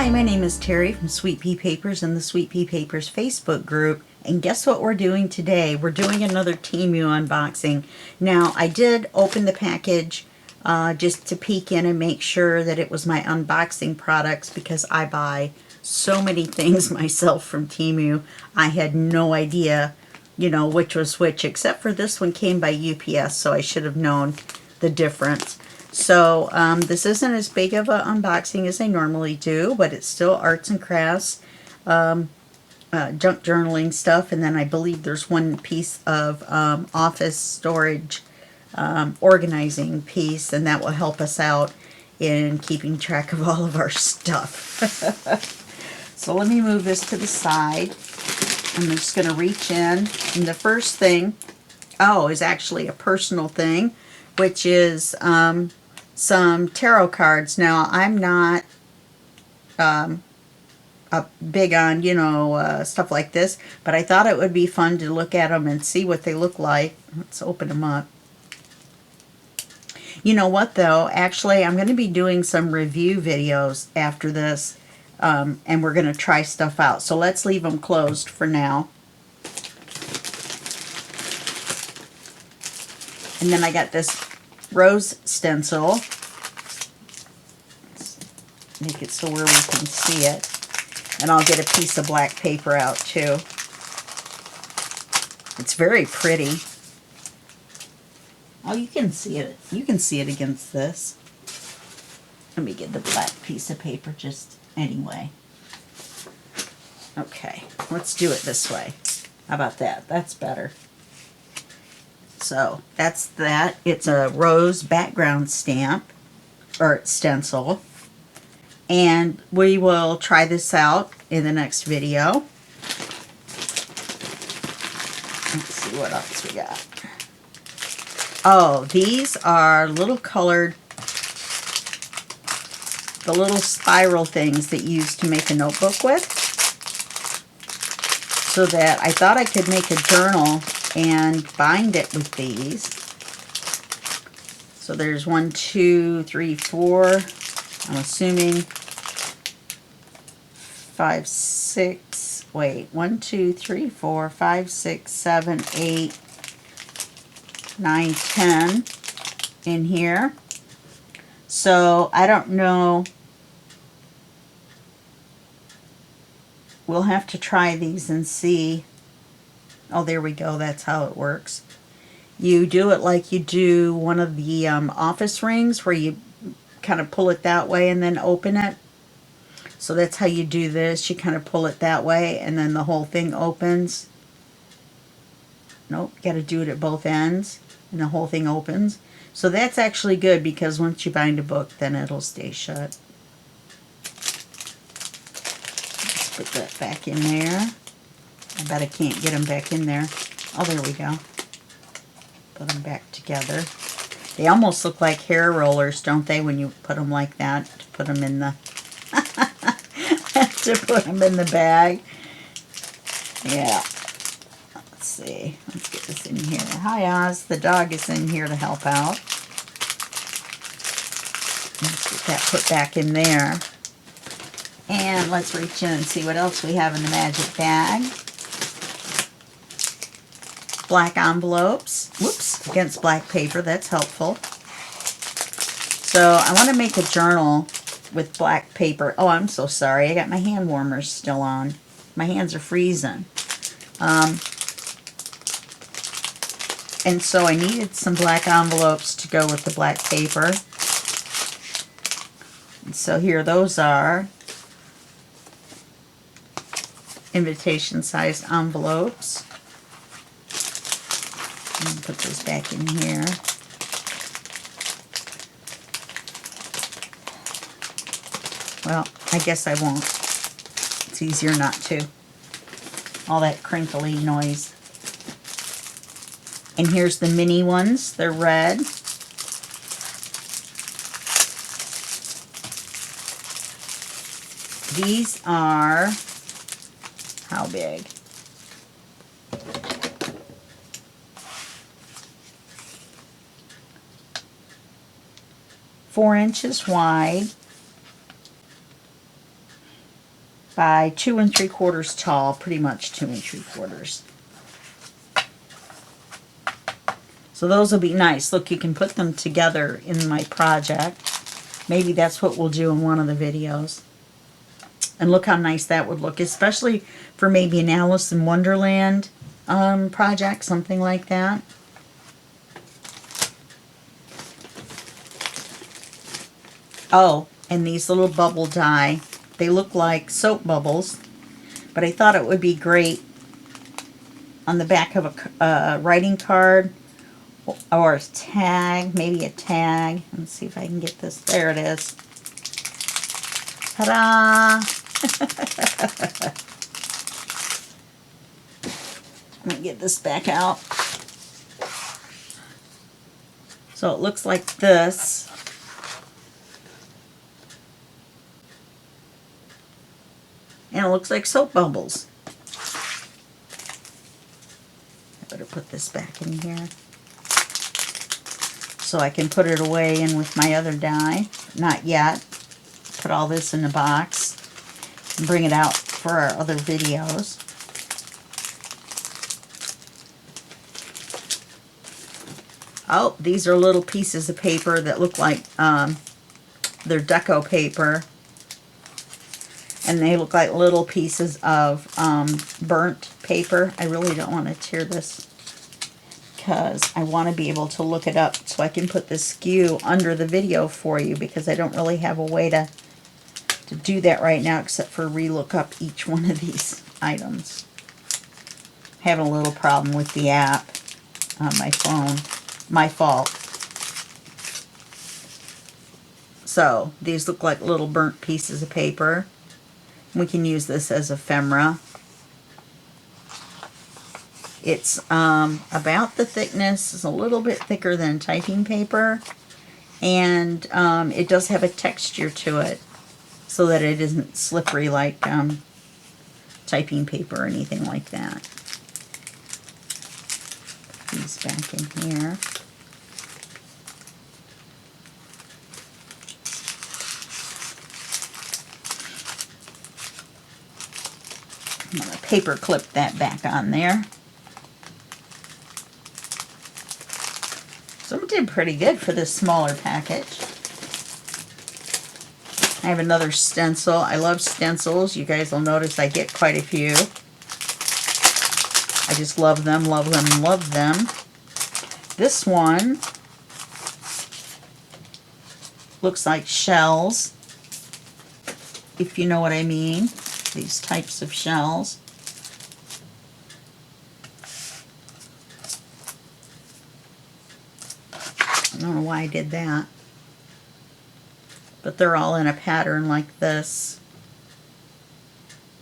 Hi, my name is Terry from Sweet Pea Papers and the Sweet Pea Papers Facebook group. And guess what we're doing today? We're doing another Temu unboxing. Now, I did open the package just to peek in and make sure that it was my unboxing products because I buy so many things myself from Temu. I had no idea, which was which, except for this one came by UPS, so I should have known the difference. So this isn't as big of an unboxing as I normally do, but it's still arts and crafts, junk journaling stuff, and then I believe there's one piece of office storage organizing piece, and that will help us out in keeping track of all of our stuff. So let me move this to the side. I'm just going to reach in, and the first thing, is actually a personal thing, which is some tarot cards. Now, I'm not big on, stuff like this, but I thought it would be fun to look at them and see what they look like. Let's open them up. You know what, though? Actually, I'm going to be doing some review videos after this, and we're going to try stuff out. So let's leave them closed for now. And then I got this rose stencil. Let's make it so where we can see it. And I'll get a piece of black paper out too. It's very pretty. Oh, you can see it. You can see it against this. Let me get the black piece of paper just anyway. Okay, let's do it this way. How about that? That's better. So that's that. It's a rose background stamp or stencil. And we will try this out in the next video. Let's see what else we got. Oh, these are little colored, the little spiral things that you use to make a notebook with. So that I thought I could make a journal and bind it with these. So there's 1, 2, 3, 4. I'm assuming 5, 6. Wait, 1, 2, 3, 4, 5, 6, 7, 8, 9, 10 in here. So I don't know. We'll have to try these and see. Oh, there we go. That's how it works. You do it like you do one of the office rings where you kind of pull it that way and then open it. So that's how you do this. You kind of pull it that way and then the whole thing opens. Nope, got to do it at both ends and the whole thing opens. So that's actually good because once you bind a book, then it'll stay shut. Let's put that back in there. I bet I can't get them back in there. Oh, there we go. Put them back together. They almost look like hair rollers, don't they, when you put them like that, to put them in the to put them in the bag. Yeah. Let's see. Let's get this in here. Hi, Oz. The dog is in here to help out. Let's get that put back in there. And let's reach in and see what else we have in the magic bag. Black envelopes. Whoops, against black paper. That's helpful. So I want to make a journal with black paper. Oh, I'm so sorry. I got my hand warmers still on. My hands are freezing. And so I needed some black envelopes to go with the black paper. And so here those are. Invitation-sized envelopes. Put those back in here. Well, I guess I won't. It's easier not to. All that crinkly noise. And here's the mini ones. They're red. These are, how big? Four inches wide by 2 3/4 tall, pretty much 2 3/4. So those will be nice. Look, you can put them together in my project. Maybe that's what we'll do in one of the videos. And look how nice that would look, especially for maybe an Alice in Wonderland project, something like that. Oh, and these little bubble die. They look like soap bubbles, but I thought it would be great on the back of a writing card or a tag, maybe a tag. Let's see if I can get this. There it is. Ta-da! Let me get this back out. So it looks like this. And it looks like soap bubbles. I better put this back in here so I can put it away in with my other die. Not yet. Put all this in a box and bring it out for our other videos. Oh, these are little pieces of paper that look like they're deco paper. And they look like little pieces of burnt paper. I really don't want to tear this because I want to be able to look it up so I can put the SKU under the video for you, because I don't really have a way to do that right now except for relook up each one of these items. Having a little problem with the app on my phone. My fault. So these look like little burnt pieces of paper. We can use this as ephemera. It's about the thickness. It's a little bit thicker than typing paper. And it does have a texture to it so that it isn't slippery like typing paper or anything like that. Put these back in here. I'm going to paper clip that back on there. So I did pretty good for this smaller package. I have another stencil. I love stencils. You guys will notice I get quite a few. I just love them, love them, love them. This one looks like shells, if you know what I mean. These types of shells. I don't know why I did that. But they're all in a pattern like this.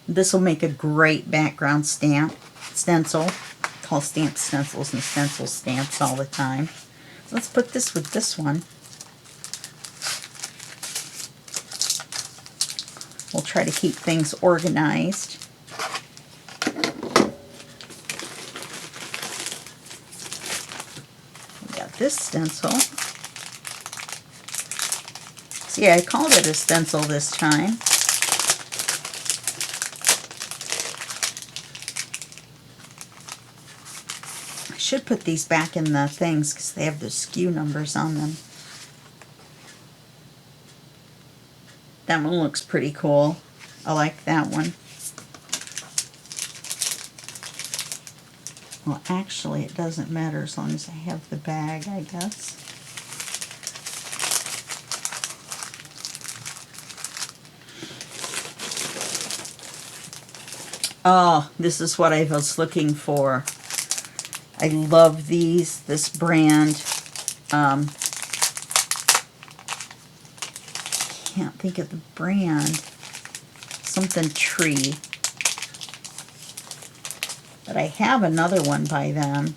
This will make a great background stencil. I call stamp stencils and stencil stamps all the time. Let's put this with this one. We'll try to keep things organized. We got this stencil. See, I called it a stencil this time. I should put these back in the things because they have the SKU numbers on them. That one looks pretty cool. I like that one. Well, actually, it doesn't matter as long as I have the bag, I guess. Oh, this is what I was looking for. I love these, this brand. Can't think of the brand. Something Tree. But I have another one by them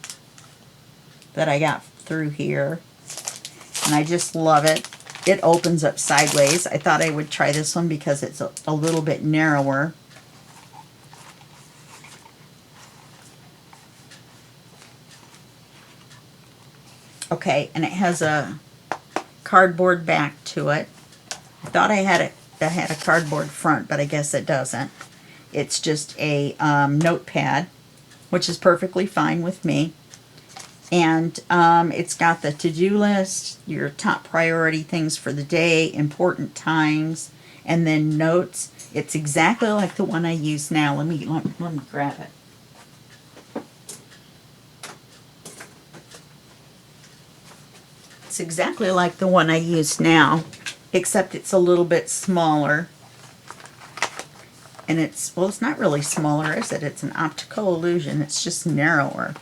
that I got through here. And I just love it. It opens up sideways. I thought I would try this one because it's a little bit narrower. Okay, and it has a cardboard back to it. I thought I had a cardboard front, but I guess it doesn't. It's just a notepad, which is perfectly fine with me. And it's got the to-do list, your top priority things for the day, important times, and then notes. It's exactly like the one I use now. Let me grab it. It's exactly like the one I use now, except it's a little bit smaller. And it's, well, it's not really smaller, is it? It's an optical illusion. It's just narrower.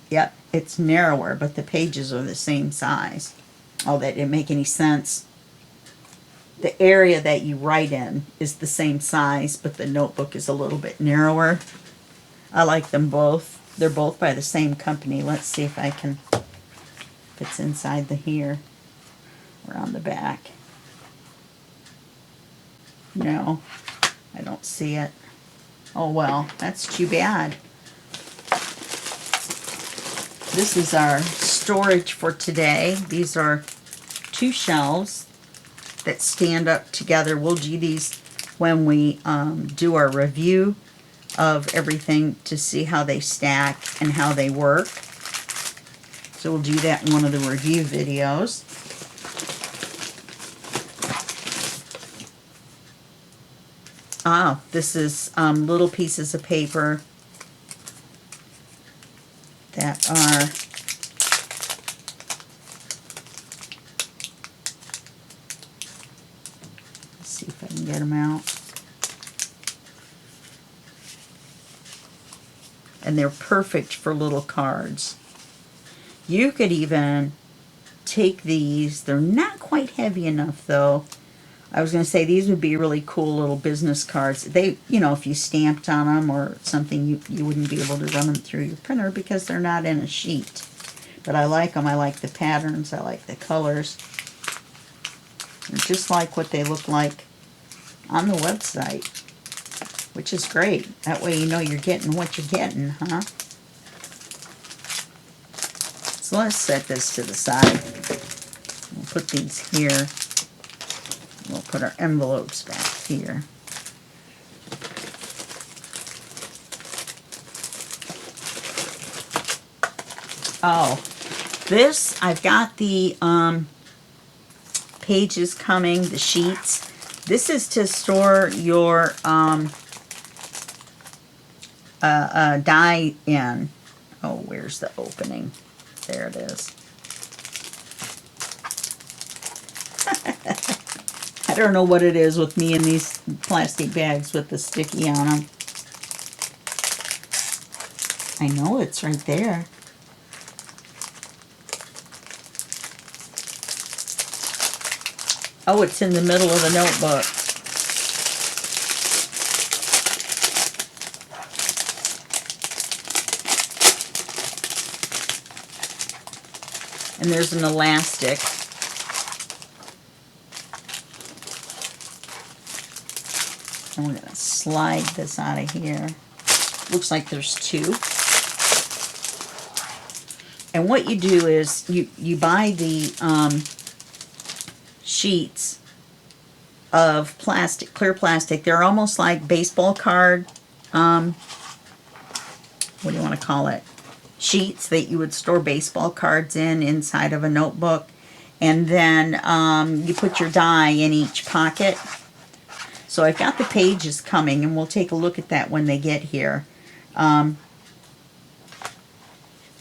Yep, it's narrower, but the pages are the same size. Oh, that didn't make any sense. The area that you write in is the same size, but the notebook is a little bit narrower. I like them both. They're both by the same company. Let's see if I can, if it's inside the here or on the back. No, I don't see it. Oh well, that's too bad. This is our storage for today. These are 2 shelves that stand up together. We'll do these when we do our review of everything to see how they stack and how they work. So we'll do that in one of the review videos. This is little pieces of paper that are let's see if I can get them out. And they're perfect for little cards. You could even take these. They're not quite heavy enough though. I was going to say these would be really cool little business cards. They, you know, if you stamped on them or something, you wouldn't be able to run them through your printer because they're not in a sheet. But I like them. I like the patterns. I like the colors. They're just like what they look like on the website, which is great. That way you know you're getting what you're getting, huh? So let's set this to the side. We'll put these here. We'll put our envelopes back here. Oh, this, I've got the pages coming, the sheets. This is to store your die in. Oh, where's the opening? There it is. I don't know what it is with me and these plastic bags with the sticky on them. I know it's right there. Oh, it's in the middle of the notebook. And there's an elastic. And we're going to slide this out of here. Looks like there's 2. And what you do is you buy the sheets of plastic, clear plastic. They're almost like baseball card, what do you want to call it? Sheets that you would store baseball cards in inside of a notebook. And then you put your die in each pocket. So I've got the pages coming, and we'll take a look at that when they get here. And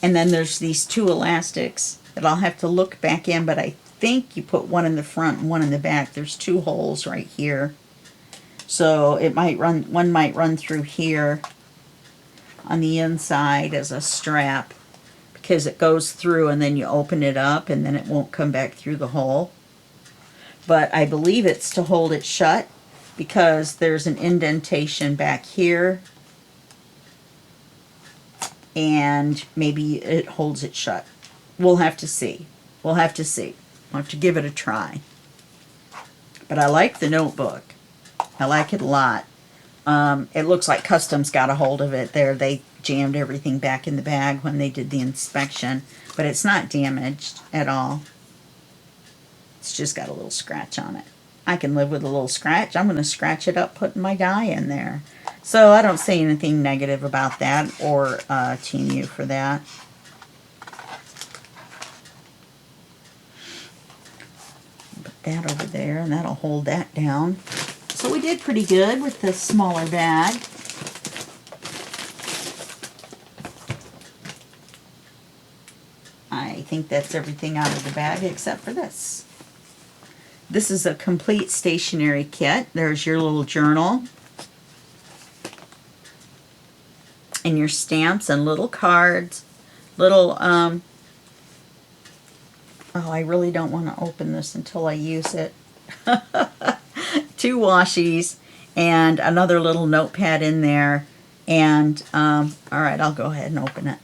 then there's these 2 elastics that I'll have to look back in, but I think you put one in the front and one in the back. There's 2 holes right here. So it might run, one might run through here on the inside as a strap, because it goes through and then you open it up and then it won't come back through the hole. But I believe it's to hold it shut, because there's an indentation back here, and maybe it holds it shut. We'll have to see. We'll have to see. We'll have to give it a try. But I like the notebook. I like it a lot. It looks like Customs got a hold of it there. They jammed everything back in the bag when they did the inspection, but it's not damaged at all. It's just got a little scratch on it. I can live with a little scratch. I'm going to scratch it up putting my die in there. So I don't say anything negative about that, or Temu for that. Put that over there, and that'll hold that down. So we did pretty good with the smaller bag. I think that's everything out of the bag except for this. This is a complete stationery kit. There's your little journal and your stamps and little cards, little, oh, I really don't want to open this until I use it. 2 washies and another little notepad in there. And, all right, I'll go ahead and open it.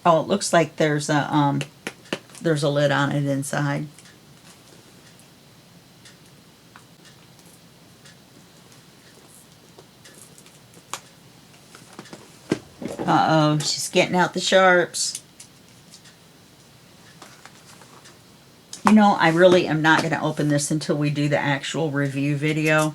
Oh, it looks like there's a lid on it inside. Uh-oh, she's getting out the sharps. You know, I really am not going to open this until we do the actual review video.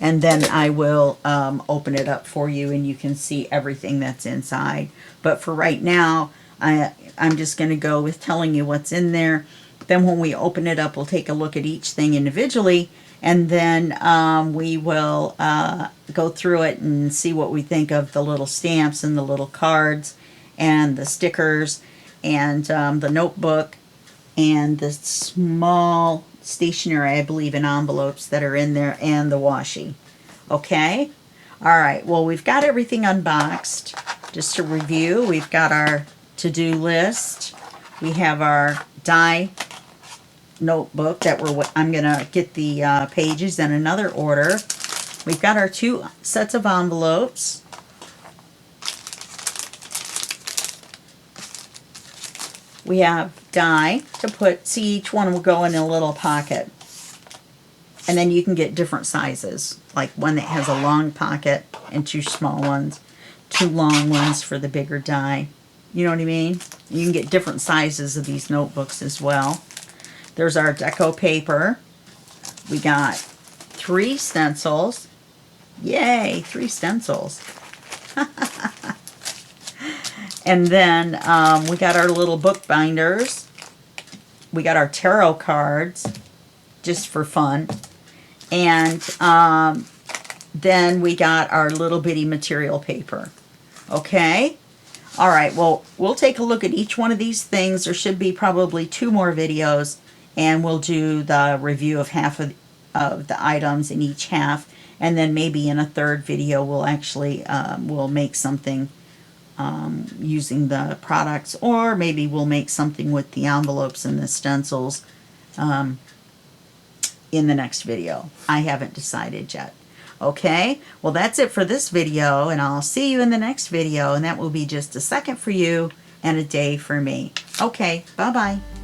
And then I will open it up for you and you can see everything that's inside. But for right now, I'm just going to go with telling you what's in there. Then when we open it up, we'll take a look at each thing individually. And then we will go through it and see what we think of the little stamps and the little cards and the stickers and the notebook and the small stationery, I believe, in envelopes that are in there, and the washi. Okay? All right. Well, we've got everything unboxed. Just to review, we've got our to-do list. We have our die notebook that I'm going to get the pages in another order. We've got our 2 sets of envelopes. We have die to put, see, each one will go in a little pocket. And then you can get different sizes, like one that has a long pocket and 2 small ones, 2 long ones for the bigger die. You know what I mean? You can get different sizes of these notebooks as well. There's our deco paper. We got 3 stencils. Yay, 3 stencils. And then we got our little book binders. We got our tarot cards, just for fun. And then we got our little bitty material paper. Okay? All right, well, we'll take a look at each one of these things. There should be probably 2 more videos, and we'll do the review of half of the items in each half. And then maybe in a 3rd video, we'll actually we'll make something using the products, or maybe we'll make something with the envelopes and the stencils in the next video. I haven't decided yet. Okay, well, that's it for this video, and I'll see you in the next video, and that will be just a second for you and a day for me. Okay, bye-bye.